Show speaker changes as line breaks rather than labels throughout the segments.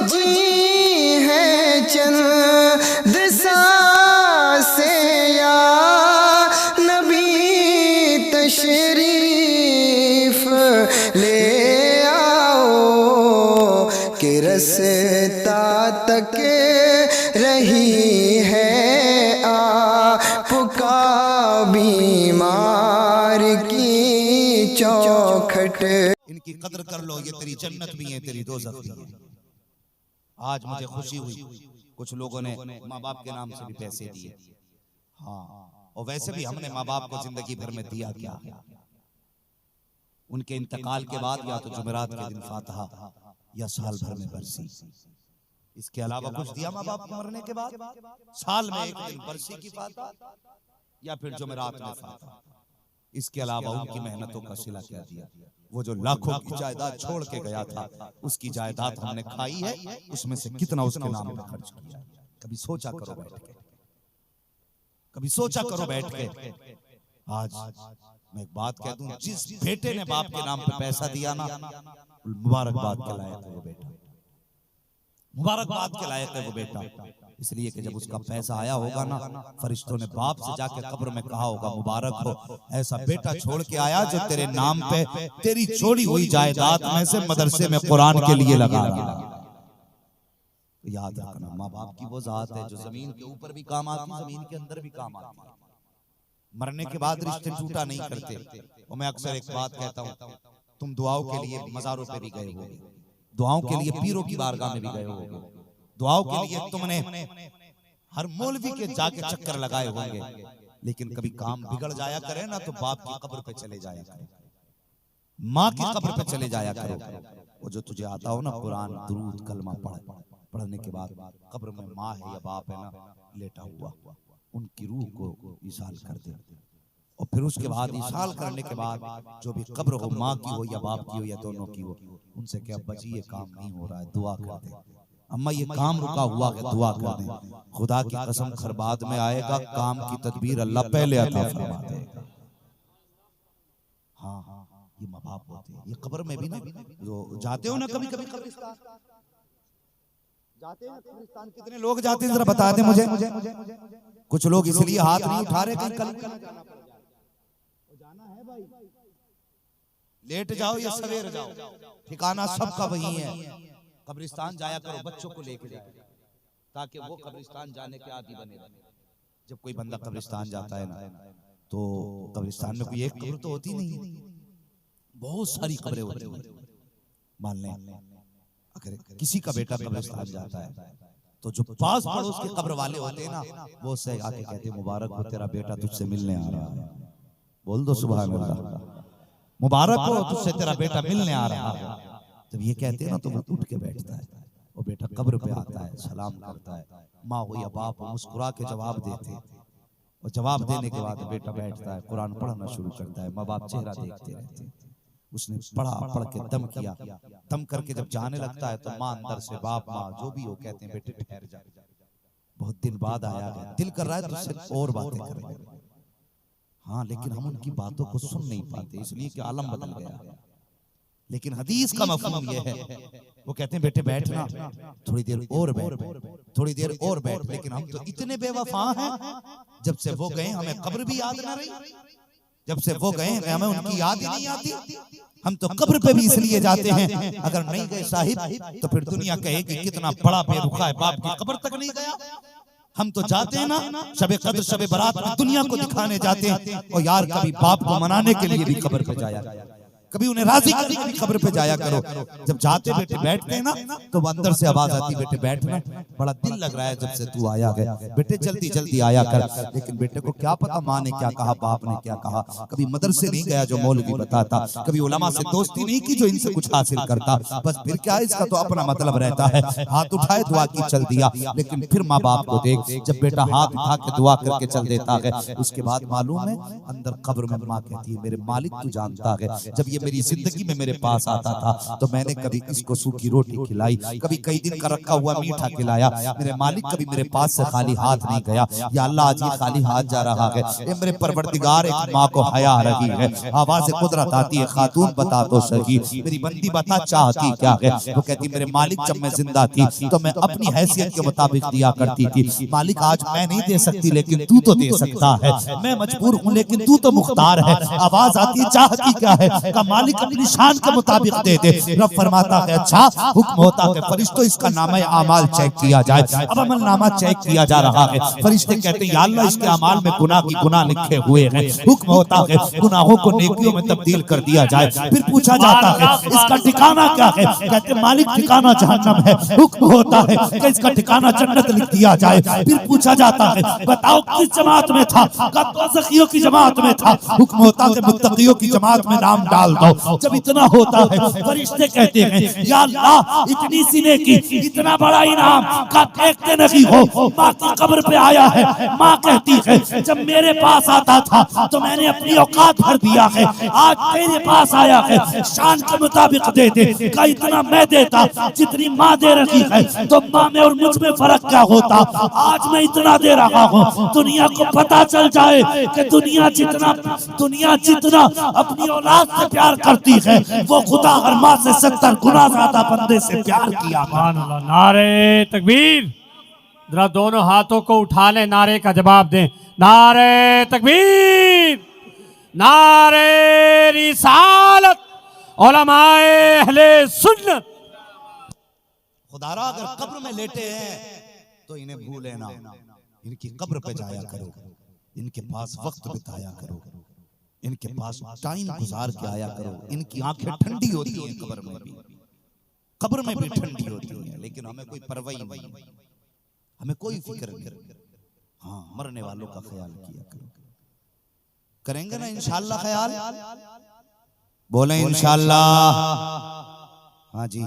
जी है चंद सांसें या नबी तशरीफ ले आओ कि रस्ता तक रही है आपका बीमार की चौखट।
इनकी कदर कर लो, ये तेरी जन्नत भी है, तेरी दोज़ख भी है। आज मुझे खुशी हुई, कुछ लोगों ने माँ बाप के नाम से भी पैसे दिए। हाँ, और वैसे भी हमने माँ बाप को जिंदगी भर में दिया क्या? उनके इंतकाल के बाद या तो जुमेरात के दिन फातिहा या साल भर में बरसी, इसके अलावा कुछ दिया माँ बाप को मरने के बाद? साल में एक दिन बरसी की फातिहा या फिर जुमेरात में फातिहा। इसके अलावा उनकी मेहनतों का सिला क्या दिया? वो जो लाखों की जायदाद छोड़ के गया था, उसकी जायदाद हमने खाई है, उसमें से कितना उसके नाम पे खर्च किया? कभी सोचा करो बैठ के, कभी सोचा करो बैठ के। आज मैं एक बात कह दूं, जिस बेटे ने बाप के नाम पे पैसा दिया ना, मुबारकबाद के लायक है वो बेटा, मुबारकबाद के लायक है वो बेटा। इसलिए कि जब उसका पैसा आया होगा ना, फरिश्तों ने बाप से जाके कब्र में कहा होगा, मुबारक हो, ऐसा बेटा छोड़ के आया जो तेरे नाम पे तेरी छोड़ी हुई जायदाद में से मदरसे में कुरान के लिए लगा रहा। तो याद रखना, माँ बाप की वो जात है जो जमीन के ऊपर भी काम आती है, जमीन के अंदर भी काम आती है। मरने के बाद रिश्ते टूटा नहीं करते। और मैं अक्सर एक बात कहता हूँ, तुम दुआओं के लिए मज़ारों पे भी गए होगे, दुआओं के लिए पीरों की बारगाह में भी गए होगे, दुआओं के लिए तुमने हर मौलवी के जाके चक्कर लगाए होंगे, लेकिन कभी काम बिगड़ जाया करे ना तो बाप की कब्र पे चले जाया करो, माँ की कब्र पे चले जाया करो। वो जो तुझे आता हो ना कुरान, दुरूद, कलमा पढ़ने के बाद कब्र में माँ है या बाप है ना लेटा हुआ, उनकी रूह को इसाल कर दे। और फिर उसके बाद इसाल करने के बाद जो भी कब्र हो, माँ की हो या बाप की हो या दोनों की हो, उनसे क्या बची ये काम नहीं हो रहा है, दुआ कर दे। अम्मा ये काम रुका हुआ है, दुआ कर दे। खुदा की कसम खैर बाद में आएगा, काम की तदबीर अल्लाह पहले अता फरमा देगा। हाँ हाँ, ये माँ बाप होते हैं। ये कब्र में भी ना जो जाते हो ना, कभी कभी कब्रिस्तान जाते हैं, कब्रिस्तान कितने लोग जाते हैं जरा बता दे मुझे। कुछ लोग इसलिए हाथ नहीं उठा रहे, कल जाना है भाई, लेट जाओ या सवेर जाओ, ठिकाना सबका वही है। कब्रिस्तान जाया करो, बच्चों को लेके जाओ ताकि वो कब्रिस्तान जाने के आदी बने। जब कोई बंदा कब्रिस्तान जाता है ना, तो कब्रिस्तान में कोई एक कब्र तो होती नहीं, बहुत सारी कब्रें होती हैं। मान लें अगर किसी का बेटा कब्रिस्तान जाता है तो जो पास पड़ोस के कब्र वाले होते हैं ना, वो उससे आके कहते हैं, मुबारक हो तेरा बेटा तुझसे मिलने आ रहा है। बोल दो सुभान अल्लाह, मुबारक हो तुझसे तेरा बेटा मिलने आ रहा है। जब ये कहते हैं ना तो वो उठ के बैठता है, वो बेटा कब्र पे आता है, सलाम करता है, माँ हो या बाप हो मुस्कुरा के जवाब देते हैं। और जवाब देने के बाद बेटा बैठता है, कुरान पढ़ना शुरू करता है, माँ बाप चेहरा देखते रहते हैं। उसने पढ़ के दम किया, दम करके जब जाने लगता है तो माँ अंदर से, बाप माँ जो भी हो, कहते हैं बेटे ठहर जा, बहुत दिन बाद आया है, दिल कर रहा है तुझसे और बातें करें। हाँ, लेकिन हम उनकी बातों को सुन नहीं पाते, इसलिए कि आलम बदल गया। लेकिन हदीस का मफहूम यह है, वो कहते हैं बेटे बैठना, थोड़ी देर और बैठ, थोड़ी देर और बैठ। लेकिन हम तो इतने बेवफा हैं, जब से वो गए हमें कब्र भी याद ना रही, जब से वो गए हमें उनकी याद ही नहीं आती। हम तो कब्र पे भी इसलिए जाते हैं, अगर नहीं गए साहिब तो फिर दुनिया कहेगी कितना बड़ा बेरुखा है, बाप की कब्र तक नहीं गया। हम तो जाते हैं ना शबे कद्र शबे बारात में दुनिया को दिखाने जाते हैं, और यार कभी बाप को मनाने के लिए भी कब्र पे जाया, कभी उन्हें राजी करने के लिए कब्र पे जाया करो। जब जाते बेटे बैठते हैं ना तो अंदर से आवाज आती, बेटे बैठना, बड़ा दिल लग रहा है जब से तू आया है, बेटे जल्दी जल्दी आया कर। लेकिन बेटे को क्या पता माँ ने क्या कहा, बाप ने क्या कहा। कभी मदरसे नहीं गया जो मौलवी बताता, कभी उलमा से दोस्ती नहीं की जो इनसे कुछ हासिल करता। बस फिर क्या, इसका तो अपना मतलब रहता है, हाथ उठाए दुआ की चल दिया। लेकिन फिर माँ बाप को देख, जब बेटा हाथ उठा के दुआ करके चल देता है, उसके बाद मालूम है अंदर कब्र में माँ कहती है, मेरे मालिक तू जानता है, जब ये मेरी जिंदगी में मेरे पास आता था तो मैंने कभी इसको सूखी रोटी खिलाई, कभी कई दिन का रखा हुआ मीठा खिलाया। मेरे मालिक कभी मेरे पास से खाली हाथ नहीं गया। या अल्लाह आज ये खाली हाथ जा रहा है। ये मेरे परवरदिगार, एक माँ को हया आ रही है, आवाज़ कुदरत आती है, खातून बता तो सही मेरी बंदी बता चाहती क्या है। वो कहती मेरे मालिक जब मैं जिंदा थी तो मैं अपनी हैसियत के मुताबिक दिया करती थी। मालिक आज मैं नहीं दे सकती लेकिन तू तो दे सकता है। मैं मजबूर हूँ लेकिन तू तो मुख्तार है। आवाज आती है चाहती क्या है का मालिक अपनी शान के मुताबिक दे दे। रब फरमाता है अच्छा। हुक्म होता है फरिश्तों इसका नामा अमाल चेक किया जाए। अब अमल नामा चेक किया जा रहा है। फरिश्ते कहते हैं या अल्लाह इसके अमाल में गुनाह की गुनाह लिखे हुए हैं। हुक्म होता है गुनाहों को नेकियों में तब्दील कर दिया जाए। फिर पूछा जाता है इसका ठिकाना क्या है। कहते मालिक ठिकाना जहन्नम है। हुक्म होता है कि इसका ठिकाना जन्नत लिख दिया जाए। फिर पूछा जाता है बताओ किस जमात में था। दोज़खियों की जमात में था। हुक्म होता है मुत्तकियों की जमात में नाम डाल दो। जब इतना होता है फरिश्ते कहते हैं या अल्लाह इतनी सीने की इतना बड़ा इनाम का देखते नहीं हो। माँ की कब्र पे आया है। माँ कहती है जब मेरे पास आता था तो मैंने अपनी औकात भर दिया है। आज तेरे पास आया है शान के मुताबिक दे दे। का इतना मैं देता जितनी माँ दे रही है तो माँ में और मुझ में फर्क क्या होता। आज मैं इतना दे रहा हूँ दुनिया को पता चल जाए कि दुनिया जितना अपनी औलाद से प्यार करती है वो खुदा हर माँ से 70 गुना ज्यादा बंदे से प्यार किया।
नारे तकबीर। जरा दोनों हाथों को उठा ले, नारे का जवाब दें। नारे तकबीर, नारे रिसालत, उलमाए अहले सुन्नत।
खुदारा अगर कब्र में लेटे हैं तो इन्हें भूले ना। इनकी कब्र पे जाया करो, इनके पास वक्त बिताया करो, इनके पास टाइम गुजार के आया करो। इनकी आंखें ठंडी होती हैं कब्र में भी, कब्र में भी ठंडी होती हैं। लेकिन हमें कोई परवाह नहीं, हमें कोई फिक्र नहीं। हाँ मरने वालों का ख्याल किया करो। करेंगे ना इंशाअल्लाह ख्याल। बोले इंशाअल्लाह। हाँ जी,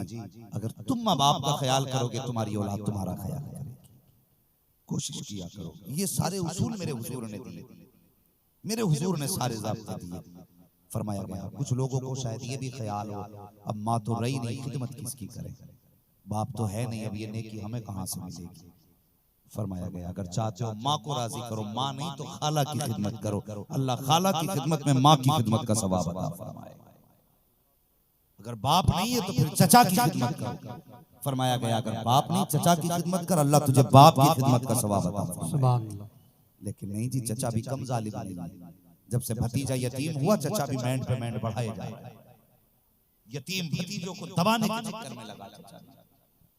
अगर तुम माँ बाप का ख्याल करोगे तुम्हारी औलाद तुम्हारा ख्याल करेगी। कोशिश किया करो। ये सारे उसूल मेरे हुजूर ने दिए, मेरे हुजूर ने सारे ज़ाब्ते दिए। फरमाया गया कुछ लोगों को शायद ये भी ख्याल हो अब माँ तो रही नहीं, खिदमत किसकी करें, बाप तो है नहीं, अब ये नेकी हमें कहाँ से मिलेगी। फरमाया गया अगर चाहते हो माँ को राजी करो, माँ नहीं तो खाला की खिदमत करो। अल्लाह खाला की खिदमत में माँ की खिदमत का सवाब अता फरमाए। अगर बाप नहीं है तो फिर चचा की खिदमत करो। फरमाया गया अगर बाप नहीं चचा की खिदमत कर, अल्लाह तुझे बाप की खिदमत का सवाब अता फरमाए। लेकिन नहीं जी, चचा भी कम जालिम नहीं। जब से भतीजा यतीम हुआ चचा भी मैंड पे मैंड बढ़ाए जाए। यतीम भतीजों को दबाने के चक्कर में लगा चचा।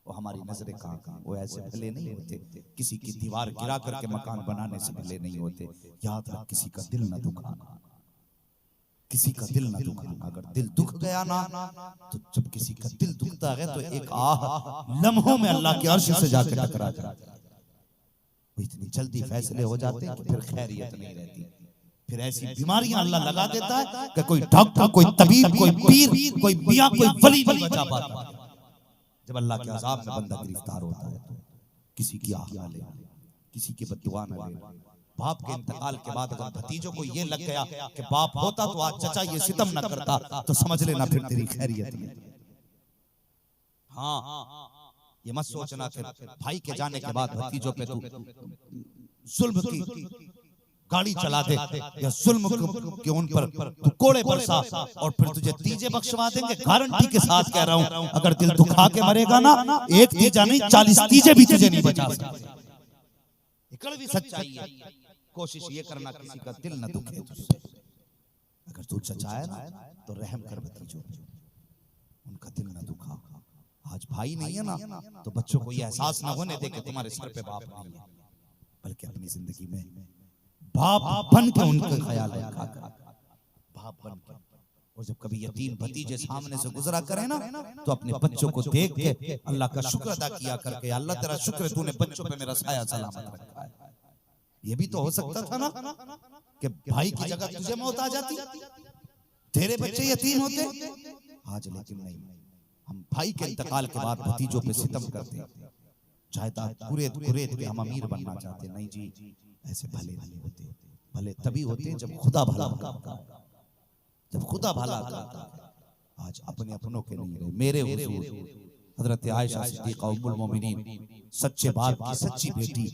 वो हमारी नजरें कहाँ, वो ऐसे भले नहीं होते। किसी की दीवार गिरा करके मकान बनाने से भले नहीं होते। याद रख किसी का दिल न दुखाना, किसी का दिल न दुखाना। अगर दिल दुख गया ना तो जब किसी का दिल दुखता है तो एक आह लम्हों में अल्लाह के अर्श से जाकर टकरा जाता है। इतनी जल्दी फैसले हो जाते हैं कि फिर खैरियत नहीं रहती। फिर ऐसी बीमारियां अल्लाह लगा देता है कि कोई डॉक्टर, कोई तबीब, कोई पीर, कोई मियां, कोई वली नहीं बचा पाता। जब अल्लाह के अज़ाब में बंदा गिरफ्तार होता है तो किसी की आह ना ले, किसी की बद्दुआ ना ले। बाप के इंतकाल के बाद अगर भतीजों को ये लग गया कि बाप होता तो आज चचा ये सितम न करता, तो समझ लेना फिर तेरी खैरियत नहीं। हाँ ये मत सोचना कि भाई के जाने के बाद भतीजों पे तू जुल्म की गाड़ी चला दे या जुल्म के उन पर तू कोड़े बरसा और फिर तुझे तीजे बख्शवा देंगे। गारंटी के साथ कह रहा हूं अगर दिल दुखा के मरेगा ना, एक तीजा नहीं 40 तीजे भी तुझे नहीं बचा सकते। कड़वी सच्चाई है। कोशिश ये करना किसी का दिल न दुखे तुझसे। अगर तू चचा है ना तो रहम कर भतीजों, उनका दिल न दुखा। आज भाई नहीं है ना तो बच्चों को ये एहसास ना होने दे कि तुम्हारे सर पे बाप नहीं है, बल्कि अपनी जिंदगी में बाप बन के उनका ख्याल रखा कर, बाप बन के। और जब कभी यतीम भतीजे सामने से गुजरा करे ना तो अपने बच्चों को देख के अल्लाह का शुक्र अदा किया करके, अल्लाह तेरा शुक्र है तूने बच्चों पे मेरा साया सलामत रखा है। ये भी तो हो सकता था ना कि भाई की जगह तुझे मौत आ जाती, तेरे बच्चे यतीम होते आज। लेकिन नहीं, हम भाई के इंतकाल के बाद भतीजों पे सितम करते हैं, जायदाद कुरेद के हम अमीर बनना चाहते। नहीं जी, ऐसे भले नहीं होते। भले तभी होते हैं जब खुदा भला करता है, जब खुदा भला करता है। आज अपने अपनों के नहीं रहे। मेरे हुजूर हजरत आयशा सिद्दीका उम्मुल मोमिनीन, सच्चे बाप की सच्ची बेटी,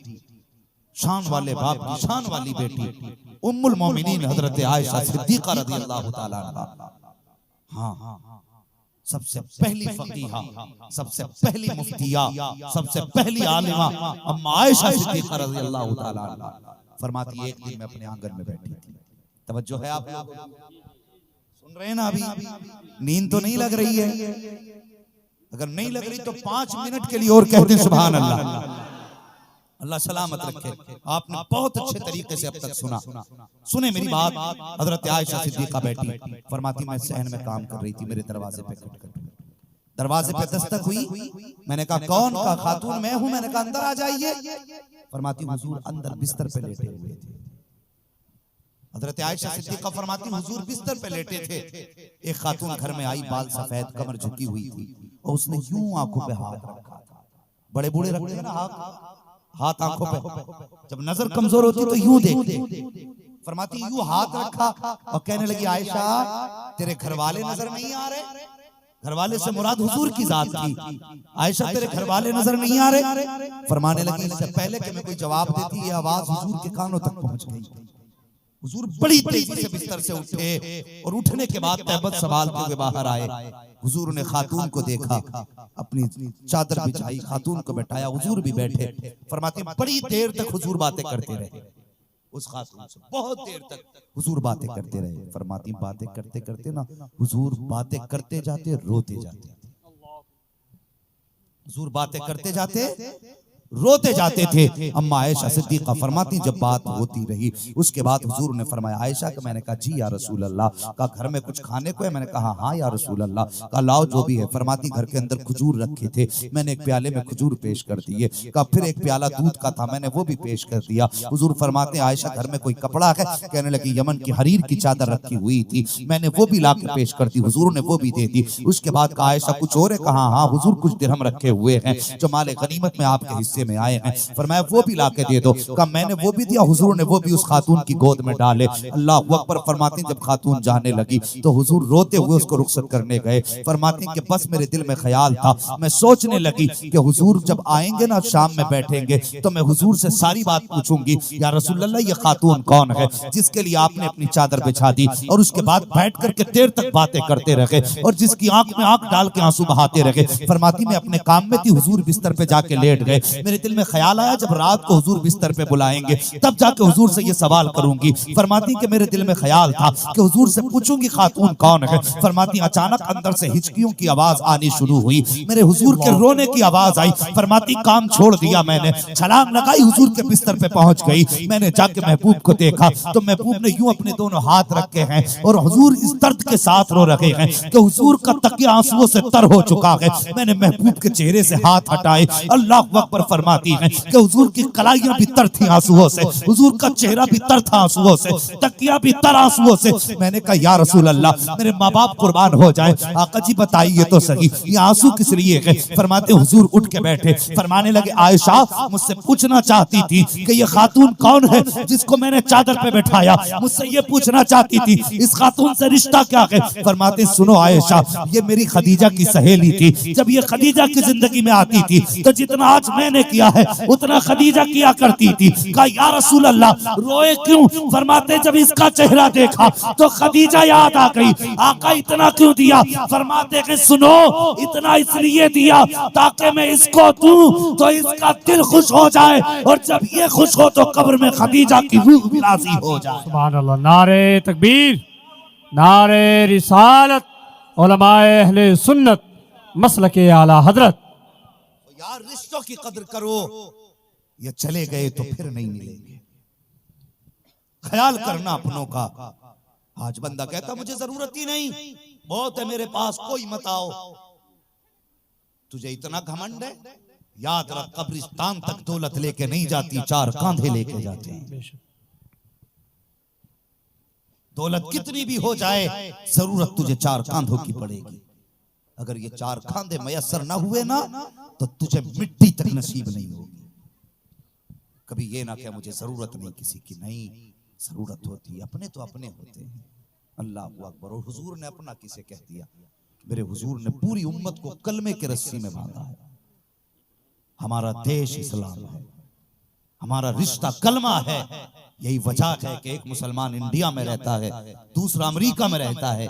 शान वाले बाप की शान वाली बेटी उम्मुल मोमिनीन हजरत आयशा सिद्दीका रज़ियल्लाहु ताला अन्हा, हाँ, सबसे पहली फकीहा, सबसे पहली मुफ्तिया, सबसे पहली आलिमा अम्मा आयशा सिद्दीका रज़ियल्लाहु ताला अन्हा फरमाती, एक दिन मैं अपने आंगन में बैठी थी। तवज्जो है आप लोग, सुन रहे हैं ना? अभी नींद तो नहीं लग रही है? अगर नहीं लग रही तो 5 मिनट के लिए और कहते हैं सुभान अल्लाह। अल्लाह सलामत रखे। आपने बहुत अच्छे तरीके से अब तक सुना। सुने मेरी बात। हजरत आयशा सिद्दीका बैठी, फरमाती मैं सहन में काम कर रही थी, मेरे दरवाजे पे खटखट, दरवाजे पे दस्तक हुई। मैंने कहा कौन? का खातून मैं हूं। मैंने कहा अंदर आ जाइए। फरमाती हुजूर अंदर बिस्तर पे लेटे हुए थे। हजरत आयशा सिद्दीका फरमाती हुजूर बिस्तर पे लेटे थे। एक खातून घर में आई, बाल सफेद, कमर झुकी हुई थी और उसने यूं आंखों पे हाथ रखा था। बड़े बूढ़े रखते हैं ना हाथ आंखों पे, जब नजर कमजोर होती तो यूं देखते। फरमाती यूं हाथ रखा और कहने लगी आयशा तेरे घर वाले नजर नहीं आ रहे? घर वाले से मुराद हुजूर की जात थी। आयशा तेरे घर वाले नजर नहीं आ रहे? फरमाने लगी इससे पहले कि मैं कोई जवाब देती ये आवाज हुजूर के कानों तक पहुंच गई। हुजूर बड़ी तेजी से बिस्तर से उठे और उठने के बाद तहबत संभालते हुए बाहर आए। हुजूर ने खातून को देखा, अपनी चादर बिछाई, खातून को बैठाया, हुजूर भी बैठे। फरमाते बड़ी देर तक हुजूर बातें करते रहे उस खातून से, बहुत देर तक हुजूर बातें करते रहे। फरमाती बातें करते करते ना हुजूर बातें करते जाते रोते जाते, हुजूर बातें करते जाते रोते जाते थे। अम्मा आयशा सिद्दीका फरमाती जब बात होती रही उसके बाद हुजूर ने फरमाया आयशा का, मैंने कहा जी या रसूल अल्लाह, का घर में कुछ खाने को है? मैंने कहा हाँ या रसूल अल्लाह। का लाओ जो भी है। फरमाती घर के अंदर खजूर रखे थे, मैंने एक प्याले में खजूर पेश कर दिए। का फिर एक प्याला दूध का था, मैंने वो भी पेश कर दिया। हुजूर फरमाते आयशा घर में कोई कपड़ा है? कहने लगी यमन की हरीर की चादर रखी हुई थी, मैंने वो भी ला के पेश कर दी। हुजूर ने वो भी दे दी। उसके बाद का आयशा कुछ और है? कहा हाँ हुजूर कुछ दिरहम रखे हुए हैं जो माले गनीमत में आपके हिस्से में आए हैं। फरमाया वो भी लाके दे दो। कहा मैंने वो भी दिया। हुजूर ने वो भी उस खातून की गोद में डाले। अल्लाह अकबर। फरमाती जब खातून जाने लगी तो हुजूर रोते हुए उसको रुखसत करने गए। फरमाती कि बस मेरे दिल में ख्याल था, मैं सोचने लगी कि हुजूर जब आएंगे ना शाम में बैठेंगे तो मैं हुजूर से सारी बात पूछूंगी, या रसूल अल्लाह ये खातून कौन है जिसके लिए आपने अपनी चादर बिछा दी और उसके बाद बैठ करके देर तक बातें करते रहे और जिसकी आंख में आंख डाल के आंसू बहाते रहे। फरमाती मैं अपने काम में थी, हुजूर बिस्तर पे जाके लेट गए। मेरे दिल में ख्याल आया जब रात को हुजूर बिस्तर पे बुलाएंगे तब जाके हुजूर से ये सवाल करूंगी। फरमाती कि मेरे दिल में ख्याल था कि हुजूर से पूछूंगी खातून कौन है। फरमाती अचानक अंदर से हिचकियों की आवाज आनी शुरू हुई, मेरे हुजूर के रोने की आवाज आई। फरमाती काम छोड़ दिया मैंने, छलांग लगाई, हुजूर के बिस्तर पे पहुंच गई। मैंने जाके महबूब को देखा तो महबूब ने यूं अपने दोनों हाथ रखे हैं और हुजूर इस दर्द के साथ रो रहे हैं कि हुजूर का तकिया आंसुओं से तर हो चुका है। मैंने महबूब के चेहरे से हाथ हटाए। अल्लाह अकबर। फरमाती है कि हुजूर की कलाइयां भी तर थी आंसुओं से, हुजूर का चेहरा भी तर था आंसुओं से, तकिया भी तर आंसुओं से। मैंने कहा या रसूल अल्लाह मेरे माँ बाप कुर्बान हो जाए, आका जी बताइए तो सही ये आंसू किस लिए है। फरमाते हुजूर उठ के बैठे, फरमाने लगे आयशा मुझसे पूछना चाहती थी कि ये खातून कौन है जिसको मैंने चादर पे बैठाया, मुझसे ये पूछना चाहती थी इस खातून से रिश्ता क्या है। फरमाते सुनो आयशा ये मेरी खदीजा की सहेली थी, जब ये खदीजा की जिंदगी में आती थी तो जितना आज मैंने किया है उतना खदीजा किया करती थी। कहा या रसूल अल्लाह रोए क्यों? फरमाते जब इसका चेहरा देखा तो खदीजा याद आ गई। आका इतना क्यों दिया? फरमाते कि सुनो इतना इसलिए दिया ताकि मैं इसको दूं तो इसका दिल खुश हो जाए और जब ये खुश हो तो कब्र में खदीजा की रूह भी राजी हो जाए।
सुभान अल्लाह। नारे तकबीर, नारे रिसालत, उलमाए अहले सुन्नत, मसलके आला हजरत।
यार रिश्तों की कदर करो, ये चले गए तो फिर नहीं मिलेंगे। ख्याल करना अपनों का। आज बंदा कहता मुझे जरूरत ही नहीं, बहुत है मेरे पास, कोई मत आओ। तुझे इतना घमंड है? याद रख कब्रिस्तान तक दौलत लेके नहीं जाती, 4 कांधे लेके जाते हैं। दौलत कितनी भी हो जाए जरूरत तुझे 4 कांधों की पड़ेगी। अगर ये 4 कांधे मयसर ना हुए ना तो तुझे मिट्टी तक नसीब नहीं होगी। कभी ये ना क्या मुझे जरूरत नहीं किसी की, नहीं जरूरत होती है, अपने तो अपने होते हैं। अल्लाह अकबर। और हुजूर ने अपना किसे कह दिया? मेरे हुजूर ने पूरी उम्मत को कलमे के रस्सी में बांधा है। हमारा देश इस्लाम है, हमारा रिश्ता कलमा है। यही वजह है कि एक मुसलमान इंडिया में रहता है, दूसरा अमेरिका में रहता है।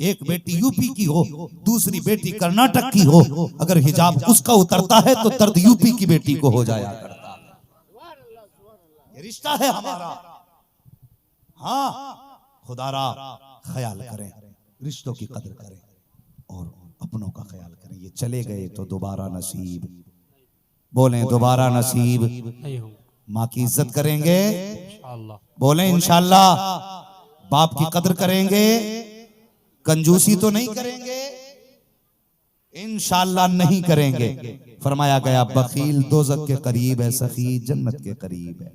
एक बेटी यूपी की हो, दूसरी बेटी कर्नाटक की हो, अगर हिजाब उसका उतरता है तो दर्द यूपी की बेटी को हो जाया करता है। ये रिश्ता है हमारा। हाँ, खुदारा ख्याल करें, रिश्तों की कदर करें और अपनों का ख्याल करें। ये चले गए तो दोबारा नसीब, बोलें दोबारा नसीब।
नहीं होंगे
माँ की इज्जत करेंगे,
इंशाअल्लाह।
बोलें इंशाअल्लाह। बाप की कदर करेंगे, कंजूसी तो नहीं करेंगे, इंशाअल्लाह नहीं करेंगे। फरमाया गया बखील दोज़ख के करीब है, सखी जन्नत के करीब है।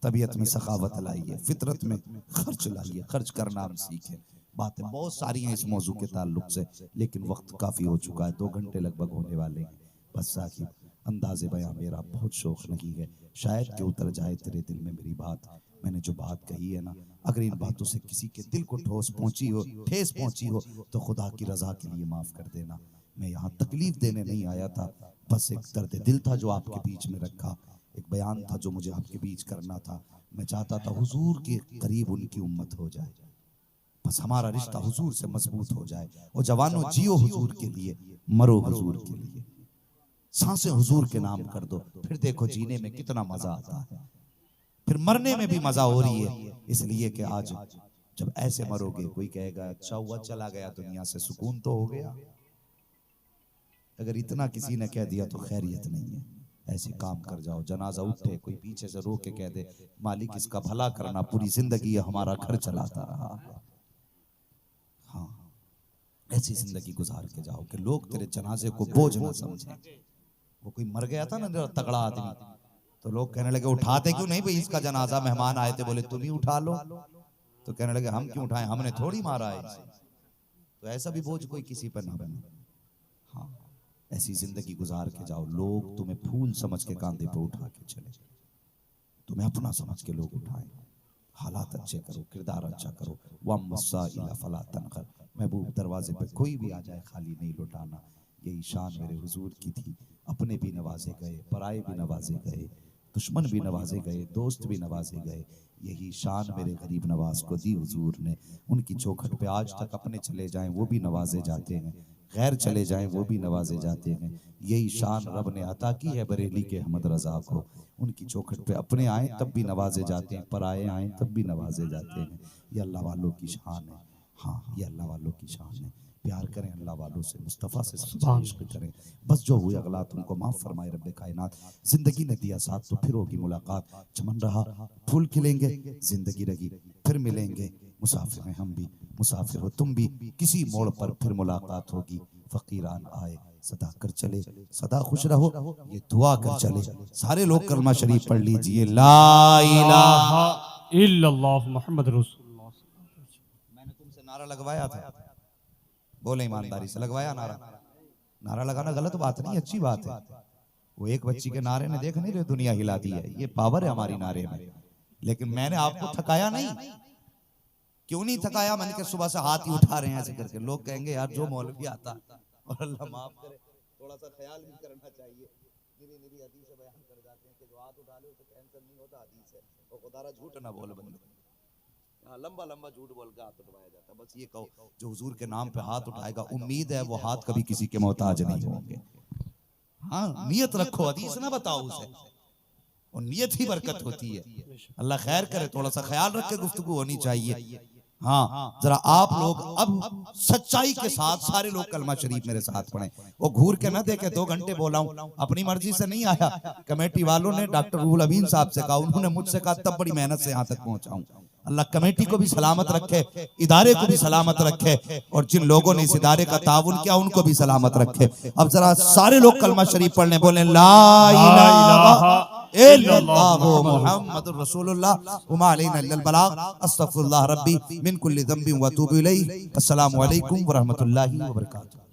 तबीयत में सखावत लाइए, फितरत में खर्च लाइए, खर्च करना हम सीखें। बातें बहुत सारी हैं इस मौजू के ताल्लुक से, लेकिन वक्त काफी हो चुका है, 2 घंटे लगभग होने वाले हैं। बस साकिब, अंदाज़े बयां मेरा बहुत शौक नहीं है, शायद कि उतर जाए तेरे दिल में मेरी बात। मैंने जो बात कही है ना, अगर इन बातों से किसी के दिल को ठोस पहुंची हो, ठेस पहुंची हो, तो खुदा की रजा के लिए माफ कर देना। मैं यहाँ तकलीफ देने नहीं आया था, बस एक दर्द दिल था जो आपके बीच में रखा, एक बयान था जो मुझे आपके बीच करना था। मैं चाहता था हुजूर के करीब उनकी उम्मत हो जाए, बस हमारा रिश्ता हुजूर से मजबूत हो जाए। और जवानों, जियो हुजूर के लिए, मरो हुजूर के लिए, सांसें हुजूर के नाम कर दो, फिर देखो जीने में कितना मजा आता है, फिर मरने में भी मजा हो रही है। इसलिए कि आज जब ऐसे मरोगे, कोई कहेगा अच्छा हुआ चला गया दुनिया से, सुकून तो हो गया। अगर इतना किसी ने कह दिया तो खैरियत नहीं है। ऐसे काम कर जाओ, जनाजा उठे, कोई पीछे से रो के कह दे मालिक इसका भला करना, पूरी जिंदगी हमारा घर चलाता रहा। हाँ, ऐसी जिंदगी गुजार के जाओ कि लोग तेरे जनाजे को बोझ ना समझें। वो कोई मर गया था ना तगड़ा आदमी, तो लोग कहने लगे उठाते क्यों नहीं भाई इसका जनाजा, मेहमान आए थे, बोले तुम ही उठा लो। तो कहने लगे हम क्यों उठाएं, हमने थोड़ी मारा है इसे। तो ऐसा भी बोझ कोई किसी पर ना बने। हाँ, ऐसी जिंदगी गुजार के जाओ, लोग तुम्हें फूल समझ के कांधे पे उठा के चले, तुम्हें अपना समझ के लोग उठाएं। हालात अच्छे करो, किरदार अच्छा करो। वम्मस्साइला फला तनकर, महबूब दरवाजे पे कोई भी आ जाए खाली नहीं लौटाना। यही शान मेरे हुजूर की थी। अपने भी नवाजे गए, पराए भी नवाजे गए, दुश्मन भी नवाजे गए, दोस्त भी नवाजे गए। यही शान मेरे गरीब नवाज को दी हुजूर ने। उनकी चौखट पे आज तक अपने चले जाएं वो भी नवाजे जाते हैं, गैर चले जाएं वो भी नवाजे जाते हैं। यही शान रब ने अता की है बरेली के अहमद रजा को। उनकी चौखट पे अपने आए तब भी नवाजे जाते हैं, पराए आए तब भी नवाजे जाते हैं। ये अल्लाह वालों की शान है। हाँ, ये अल्लाह वालों की शान है। प्यार करें अल्लाह वालों से, मुस्तफ़ा से सच्चा इश्क करें। बस जो हुए अगलात उनको माफ़ फरमाए रब्बे कायनात। जिंदगी ने दिया साथ तो फिर होगी मुलाकात। चमन रहा फूल खिलेंगे, जिंदगी रही फिर मिलेंगे। मुसाफिर हैं हम भी, मुसाफिर हो तुम भी, किसी मोड़ पर फिर मुलाकात होगी। फकीरान आए सदा कर चले, सदा खुश रहो ये दुआ कर चले। सारे लोग कलमा शरीफ पढ़ लीजिए, ला इलाहा
इल्लल्लाह मुहम्मद रसूलुल्लाह।
मैंने तुमसे नारा लगवाया था, बोले ईमानदारी से लगवाया नारा। नारा लगाना गलत बात नहीं, अच्छी बात है। वो एक बच्ची के नारे ने देख नहीं रहे दुनिया हिला दी है, ये पावर है हमारी नारे में। लेकिन मैंने आपको थकाया नहीं। क्यों नहीं थकाया? मैंने कहा सुबह से हाथ ही उठा रहे हैं ऐसे करके। लोग कहेंगे यार जो मौलवी आता, और अल्लाह माफ करे, थोड़ा सा ख्याल भी करना चाहिए। निरी हदीस बयान कर जाते हैं कि जो हाथ उठा ले उसे कैंसर नहीं होता, हदीस है। और खुदारा झूठ ना बोल बंदे, लंबा लंबा झूठ बोल के हाथ उठवाया जाता। बस ये कहो जो हुजूर के नाम पे हाथ उठाएगा, उम्मीद है वो हाथ कभी किसी के मोहताज नहीं होंगे। हाँ, नियत रखो, हदीस ना बताओ उसे, और नियत ही बरकत होती है। अल्लाह खैर करे, थोड़ा सा ख्याल रख के गुफ्तगू होनी चाहिए। हाँ, जरा आप लोग अब सच्चाई के साथ सारे लोग कलमा शरीफ मेरे साथ पढ़ें। वो घूर के ना देखे 2 घंटे बोला हूं, अपनी मर्जी से नहीं आया। कमेटी वालों ने डॉक्टर रूहुल अमीन साहब से कहा, उन्होंने मुझसे कहा, तब बड़ी मेहनत से यहाँ तक पहुंचाऊं। अल्लाह कमेटी को भी सलामत रखे, इदारे को भी सलामत रखे, और जिन लोगों ने इस इदारे का ताउन किया उनको भी सलामत रखे। अब जरा सारे लोग कलमा शरीफ पढ़ने, बोले ला इलाहा इल्लल्लाहु मुहम्मदुर रसूलुल्लाह व मा अलैना इल्लल बलाग। अस्तगफिरुल्लाह रब्बी मिन कुल्ली ज़ंबिन व अतूबु इलैहि। अस्सलामु अलैकुम व रहमतुल्लाहि व बरकातुहू।